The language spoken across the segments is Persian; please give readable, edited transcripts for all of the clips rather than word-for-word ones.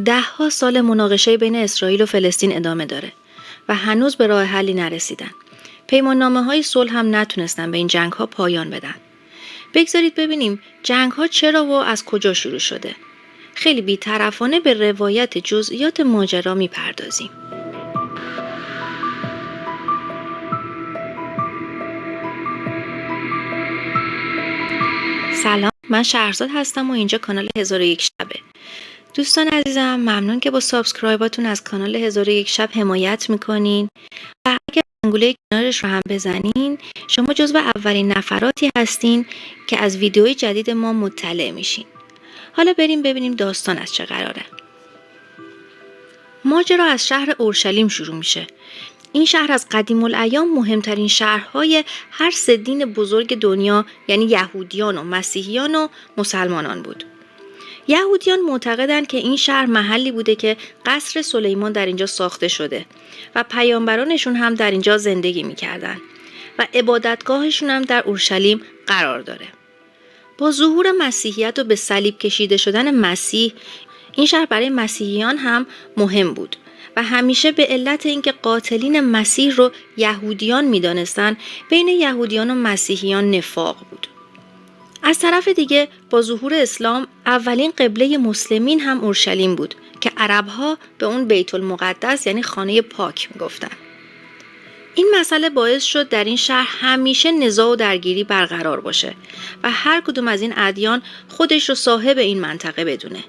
10 سال مناقشه بین اسرائیل و فلسطین ادامه داره و هنوز به راه حلی نرسیدن. پیماننامه‌های صلح هم نتونستن به این جنگ‌ها پایان بدن. بگذارید ببینیم جنگ‌ها چرا و از کجا شروع شده. خیلی بی‌طرفانه به روایت جزئیات ماجرا میپردازیم. سلام، من شهرزاد هستم و اینجا کانال 1001 شبه. دوستان عزیزم، ممنون که با سابسکرایباتون از کانال 1001 شب حمایت میکنین و اگر انگوله کنارش رو هم بزنین شما جزو اولین نفراتی هستین که از ویدیوی جدید ما مطلع میشین. حالا بریم ببینیم داستان از چه قراره. ماجرا از شهر اورشلیم شروع میشه. این شهر از قدیم الایام مهمترین شهرهای هر سه دین بزرگ دنیا، یعنی یهودیان و مسیحیان و مسلمانان بود. یهودیان معتقدند که این شهر محلی بوده که قصر سلیمان در اینجا ساخته شده و پیامبرانشون هم در اینجا زندگی میکردن و عبادتگاهشون هم در اورشلیم قرار داره. با ظهور مسیحیت و به صلیب کشیده شدن مسیح، این شهر برای مسیحیان هم مهم بود و همیشه به علت اینکه قاتلین مسیح رو یهودیان میدانستن، بین یهودیان و مسیحیان نفاق بود. از طرف دیگه با ظهور اسلام اولین قبله مسلمین هم اورشلیم بود که عربها به اون بیت المقدس یعنی خانه پاک میگفتن. این مسئله باعث شد در این شهر همیشه نزاع و درگیری برقرار باشه و هر کدوم از این ادیان خودش رو صاحب این منطقه بدونه.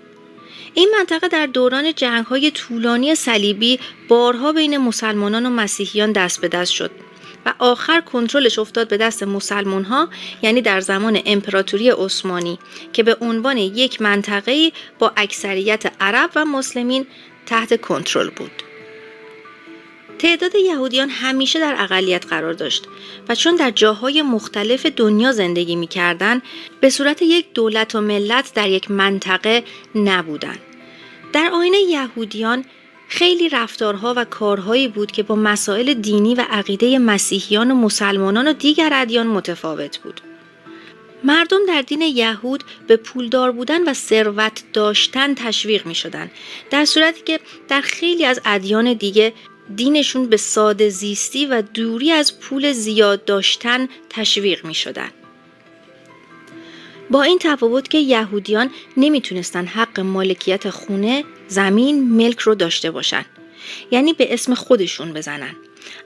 این منطقه در دوران جنگ‌های طولانی صلیبی بارها بین مسلمانان و مسیحیان دست به دست شد و آخر کنترلش افتاد به دست مسلمان‌ها، یعنی در زمان امپراتوری عثمانی که به عنوان یک منطقه‌ای با اکثریت عرب و مسلمین تحت کنترل بود. تعداد یهودیان همیشه در اقلیت قرار داشت و چون در جاهای مختلف دنیا زندگی می‌کردند، به صورت یک دولت و ملت در یک منطقه نبودند. در آیین یهودیان خیلی رفتارها و کارهایی بود که با مسائل دینی و عقیده مسیحیان و مسلمانان و دیگر ادیان متفاوت بود. مردم در دین یهود به پولدار بودن و ثروت داشتن تشویق می شدن، در صورتی که در خیلی از ادیان دیگه دینشون به ساده زیستی و دوری از پول زیاد داشتن تشویق می شدن. با این تفاوت که یهودیان نمیتونستن حق مالکیت خونه، زمین، ملک رو داشته باشن، یعنی به اسم خودشون بزنن.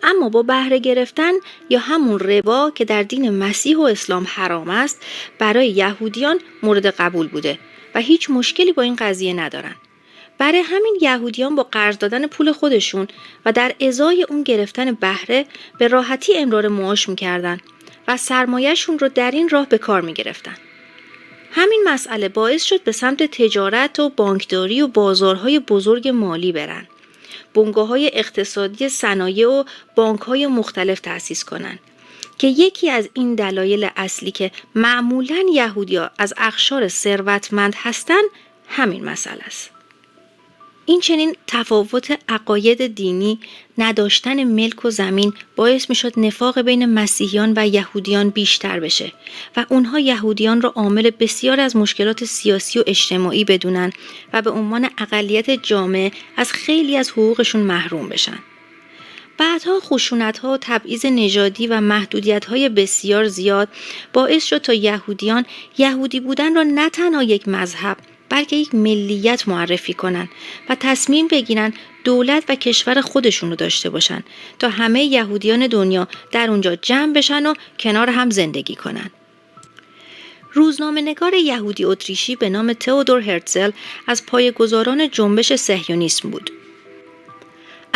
اما با بهره گرفتن یا همون ربا که در دین مسیح و اسلام حرام است، برای یهودیان مورد قبول بوده و هیچ مشکلی با این قضیه ندارن. برای همین یهودیان با قرض دادن پول خودشون و در ازای اون گرفتن بهره به راحتی امرار معاش میکردن و سرمایه‌شون رو در این راه به کار میگرفتن. همین مسئله باعث شد به سمت تجارت و بانکداری و بازارهای بزرگ مالی برن. بنگاه‌های اقتصادی صنایع و بانک‌های مختلف تأسیس کنن که یکی از این دلایل اصلی که معمولاً یهودی‌ها از اقشار ثروتمند هستن همین مسئله است. این چنین تفاوت عقاید دینی، نداشتن ملک و زمین باعث می شد نفاق بین مسیحیان و یهودیان بیشتر بشه و اونها یهودیان را عامل بسیار از مشکلات سیاسی و اجتماعی بدونن و به عنوان اقلیت جامعه از خیلی از حقوقشون محروم بشن. بعدها خشونت‌ها و تبعیض نژادی و محدودیت‌های بسیار زیاد باعث شد تا یهودیان یهودی بودن را نه تنها یک مذهب بلکه یک ملیت معرفی کنن و تصمیم بگیرن دولت و کشور خودشون رو داشته باشن تا همه یهودیان دنیا در اونجا جمع بشن و کنار هم زندگی کنن. روزنامه‌نگار یهودی اتریشی به نام تئودور هرتزل از پایه‌گذاران جنبش صهیونیسم بود.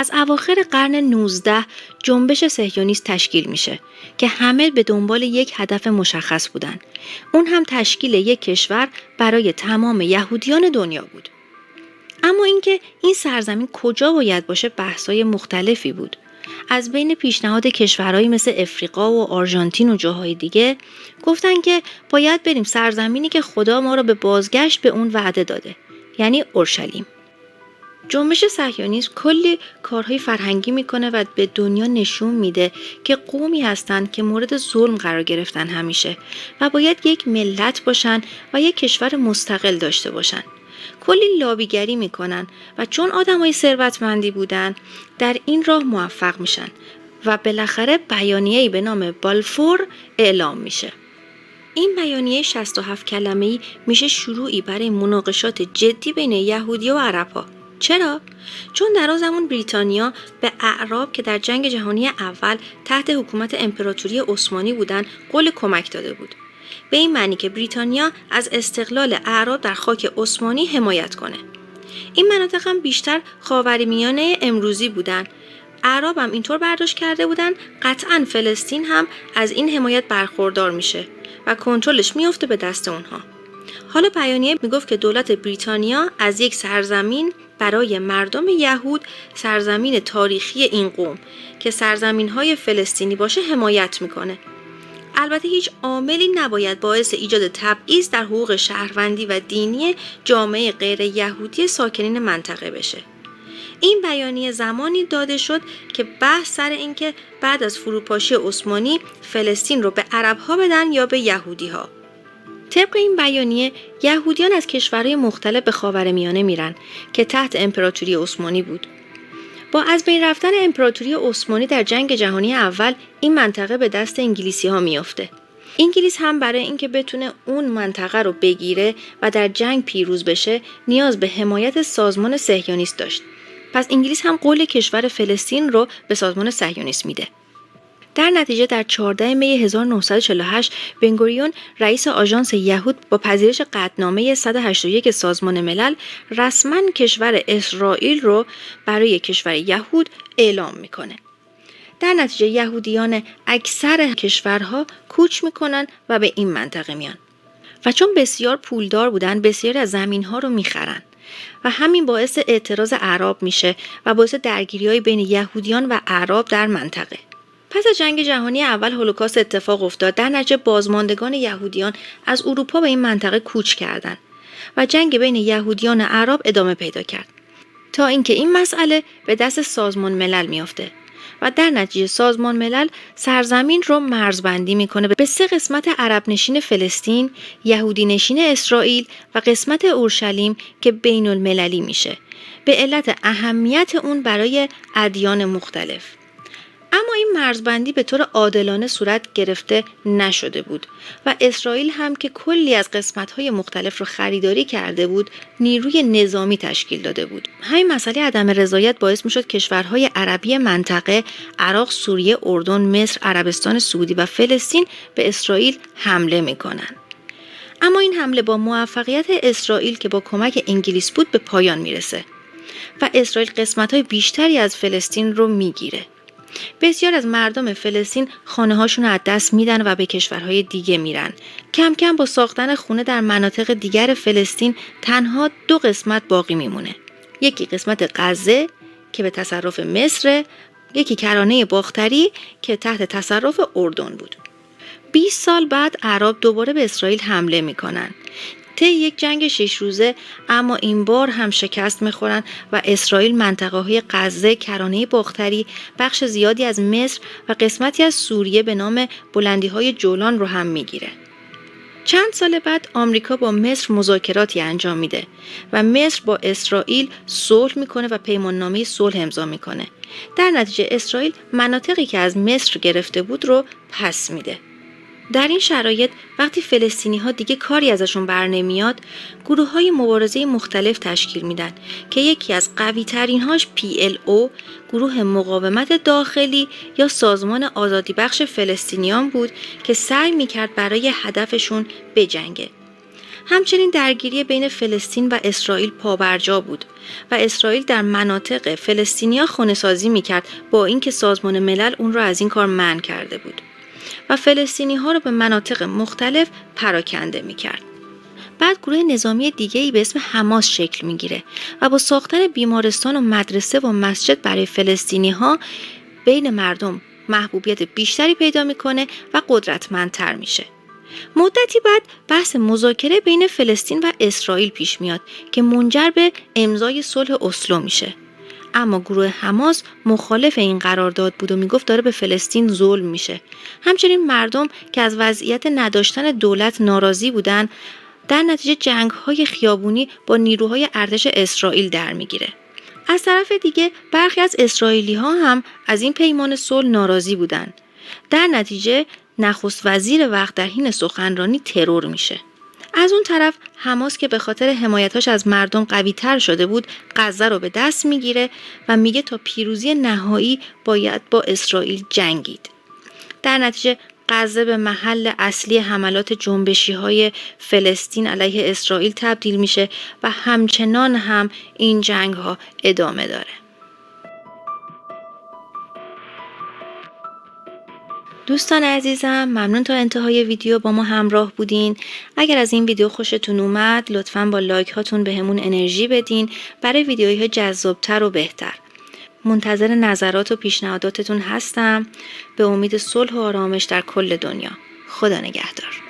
از اواخر قرن 19 جنبش صهیونیست تشکیل میشه که همه به دنبال یک هدف مشخص بودن. اون هم تشکیل یک کشور برای تمام یهودیان دنیا بود. اما اینکه این سرزمین کجا باید باشه بحث‌های مختلفی بود. از بین پیشنهاد کشورهایی مثل افریقا و آرژانتین و جاهای دیگه گفتن که باید بریم سرزمینی که خدا ما را به بازگشت به اون وعده داده، یعنی اورشلیم. جنبش صهیونیسم کلی کارهای فرهنگی میکنه و به دنیا نشون میده که قومی هستن که مورد ظلم قرار گرفتن همیشه و باید یک ملت باشن و یک کشور مستقل داشته باشن. کلی لابیگری میکنن و چون آدمای ثروتمندی بودن در این راه موفق میشن و بالاخره بیانیه‌ای به نام بالفور اعلام میشه. این بیانیه 67 کلمه‌ای میشه شروعی برای مناقشات جدی بین یهودی‌ها و عرب‌ها. چرا؟ چون در آن زمان بریتانیا به اعراب که در جنگ جهانی اول تحت حکومت امپراتوری عثمانی بودند قول کمک داده بود. به این معنی که بریتانیا از استقلال اعراب در خاک عثمانی حمایت کنه. این مناطق هم بیشتر خاورمیانه امروزی بودند. اعراب هم اینطور برداشت کرده بودند قطعاً فلسطین هم از این حمایت برخوردار میشه و کنترلش میفته به دست اونها. حالا بیانیه میگفت که دولت بریتانیا از یک سرزمین برای مردم یهود، سرزمین تاریخی این قوم که سرزمین‌های فلسطینی باشه حمایت میکنه. البته هیچ عاملی نباید باعث ایجاد تبعیض در حقوق شهروندی و دینی جامعه غیر یهودی ساکنین منطقه بشه. این بیانیه زمانی داده شد که بحث سر این که بعد از فروپاشی عثمانی فلسطین رو به عرب‌ها بدن یا به یهودی‌ها. طبق این بیانیه یهودیان از کشورهای مختلف به خاورمیانه میرن که تحت امپراتوری عثمانی بود. با از بین رفتن امپراتوری عثمانی در جنگ جهانی اول این منطقه به دست انگلیسی‌ها میافته. انگلیس هم برای اینکه بتونه اون منطقه رو بگیره و در جنگ پیروز بشه نیاز به حمایت سازمان صهیونیست داشت. پس انگلیس هم قول کشور فلسطین رو به سازمان صهیونیست میده. در نتیجه در 14 می 1948 بنگوریون رئیس آژانس یهود با پذیرش قطعنامه 181 سازمان ملل رسما کشور اسرائیل رو برای کشور یهود اعلام میکنه. در نتیجه یهودیان اکثر کشورها کوچ میکنن و به این منطقه میان و چون بسیار پولدار بودن بسیار از زمینها رو میخرن و همین باعث اعتراض اعراب میشه و باعث درگیری‌های بین یهودیان و اعراب در منطقه. پس از جنگ جهانی اول هولوکاست اتفاق افتاد. در نتیجه بازماندگان یهودیان از اروپا به این منطقه کوچ کردند و جنگ بین یهودیان و اعراب ادامه پیدا کرد تا اینکه این مسئله به دست سازمان ملل میافته و در نتیجه سازمان ملل سرزمین رو مرزبندی میکنه به 3 قسمت عرب نشین فلسطین، یهودی نشین اسرائیل و قسمت اورشلیم که بین المللی میشه به علت اهمیت اون برای ادیان مختلف. اما این مرزبندی به طور عادلانه صورت گرفته نشده بود و اسرائیل هم که کلی از قسمت‌های مختلف رو خریداری کرده بود نیروی نظامی تشکیل داده بود. همین مسئله عدم رضایت باعث می‌شد کشورهای عربی منطقه عراق، سوریه، اردن، مصر، عربستان سعودی و فلسطین به اسرائیل حمله می‌کنند. اما این حمله با موفقیت اسرائیل که با کمک انگلیس بود به پایان میرسه و اسرائیل قسمت‌های بیشتری از فلسطین رو میگیره. بسیار از مردم فلسطین خانه‌هاشون رو از دست میدن و به کشورهای دیگه میرن. کم کم با ساختن خونه در مناطق دیگر فلسطین تنها 2 قسمت باقی میمونه. یکی قسمت غزه که به تصرف مصر، یکی کرانه باختری که تحت تصرف اردن بود. 20 سال بعد اعراب دوباره به اسرائیل حمله میکنن. طی یک جنگ 6 روزه اما این بار هم شکست میخورن و اسرائیل منطقه‌های غزه، کرانه باختری، بخش زیادی از مصر و قسمتی از سوریه به نام بلندی‌های جولان رو هم میگیره. چند سال بعد آمریکا با مصر مذاکراتی انجام میده و مصر با اسرائیل صلح میکنه و پیماننامه صلح امضا میکنه. در نتیجه اسرائیل مناطقی که از مصر گرفته بود رو پس میده. در این شرایط وقتی فلسطینی‌ها دیگه کاری ازشون بر نمیاد، گروه‌های مبارزه مختلف تشکیل میدن که یکی از قوی‌ترین‌هاش PLO، گروه مقاومت داخلی یا سازمان آزادی بخش فلسطینیان بود که سعی میکرد برای هدفشون بجنگه. همچنین درگیری بین فلسطین و اسرائیل پابرجا بود و اسرائیل در مناطق فلسطینیا خونه‌سازی میکرد با اینکه سازمان ملل اون رو از این کار منع کرده بود و فلسطینی ها رو به مناطق مختلف پراکنده میکرد. بعد گروه نظامی دیگه‌ای به اسم حماس شکل میگیره و با ساختن بیمارستان و مدرسه و مسجد برای فلسطینی ها بین مردم محبوبیت بیشتری پیدا میکنه و قدرتمندتر میشه. مدتی بعد بحث مذاکره بین فلسطین و اسرائیل پیش میاد که منجر به امضای صلح اسلو میشه. اما گروه حماس مخالف این قرارداد بود و میگفت داره به فلسطین ظلم میشه. همچنین مردم که از وضعیت نداشتن دولت ناراضی بودن در نتیجه جنگ‌های خیابونی با نیروهای ارتش اسرائیل در میگیره. از طرف دیگه برخی از اسرائیلی‌ها هم از این پیمان صلح ناراضی بودند. در نتیجه نخست وزیر وقت در حین سخنرانی ترور میشه. از اون طرف حماس که به خاطر حمایتاش از مردم قوی‌تر شده بود، غزه رو به دست میگیره و میگه تا پیروزی نهایی باید با اسرائیل جنگید. در نتیجه غزه به محل اصلی حملات جنبشی‌های فلسطین علیه اسرائیل تبدیل میشه و همچنان هم این جنگ‌ها ادامه داره. دوستان عزیزم، ممنون تا انتهای ویدیو با ما همراه بودین. اگر از این ویدیو خوشتون اومد لطفاً با لایک هاتون بهمون انرژی بدین برای ویدیوهای جذابتر و بهتر. منتظر نظرات و پیشنهاداتتون هستم. به امید صلح و آرامش در کل دنیا. خدا نگهدار.